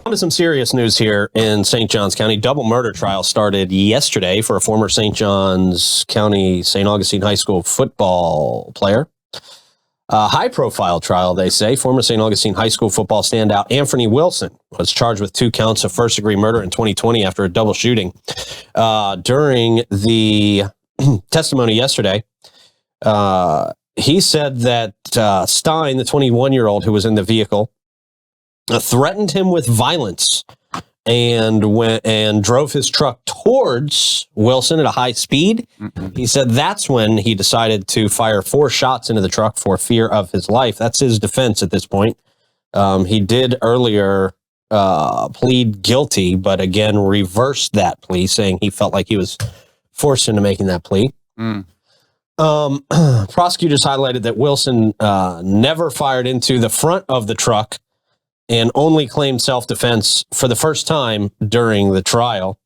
On to some serious news here in St. Johns County. Double murder trial started yesterday for a former St. Johns County St. Augustine High School football player. A high-profile trial, they say. Former St. Augustine High School football standout Anthony Wilson was charged with 2 counts of first-degree murder in 2020 after a double shooting. During the testimony yesterday, he said that Stein, the 21-year-old who was in the vehicle, threatened him with violence and drove his truck towards Wilson at a high speed. He said that's when he decided to fire 4 shots into the truck for fear of his life. That's his defense at this point. He did earlier plead guilty, but again reversed that plea, saying he felt like he was forced into making that plea. Prosecutors highlighted that Wilson never fired into the front of the truck and only claimed self-defense for the first time during the trial.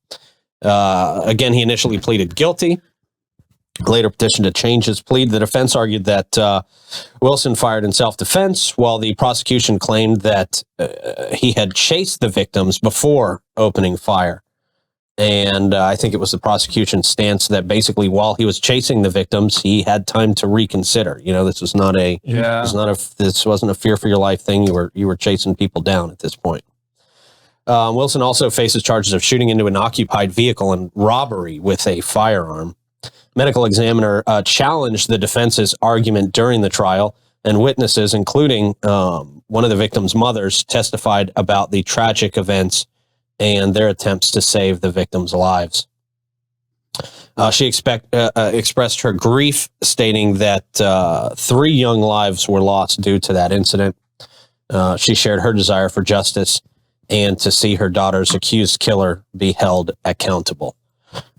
Again, he initially pleaded guilty, later petitioned to change his plea. The defense argued that Wilson fired in self-defense, while the prosecution claimed that he had chased the victims before opening fire. And I think it was the prosecution's stance that basically while he was chasing the victims, he had time to reconsider. You know, this was not a, this wasn't a fear for your life thing. You were chasing people down at this point. Wilson also faces charges of shooting into an occupied vehicle and robbery with a firearm. Medical examiner challenged the defense's argument during the trial, and witnesses, including one of the victim's mothers, testified about the tragic events and their attempts to save the victims' lives. She expressed her grief, stating that 3 young lives were lost due to that incident. She shared her desire for justice and to see her daughter's accused killer be held accountable.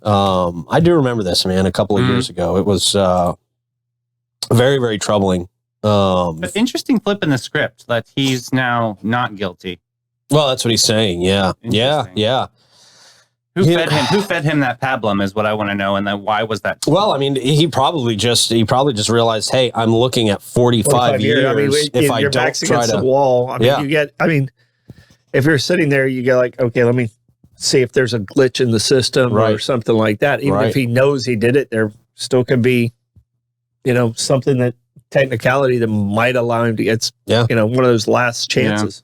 I do remember this, man, a couple of years ago. It was very, very troubling. But interesting flip in the script that he's now not guilty. Well, that's what he's saying. Yeah. Who fed him that pablum is what I want to know, and then why was that? Well, I mean, he probably just realized, hey, I'm looking at 45 years. I mean, if your back's against the wall, I mean, if you're sitting there, you get like, okay, let me see if there's a glitch in the system or something like that. Even if he knows he did it, there still could be, something that technicality that might allow him to get, one of those last chances.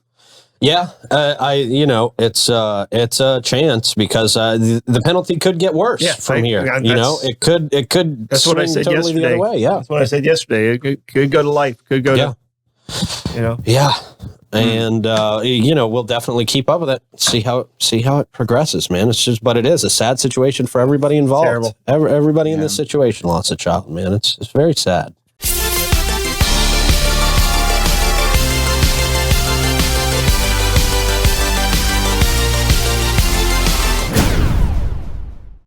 Yeah, it's a chance because the penalty could get worse from here. It could. That's what I said totally yesterday. The other way. Yeah, that's what I said yesterday. It could go to life. Could go to. Yeah, and we'll definitely keep up with it. See how it progresses, man. But it is a sad situation for everybody involved. Terrible. Everybody in this situation lost a child, man. It's very sad.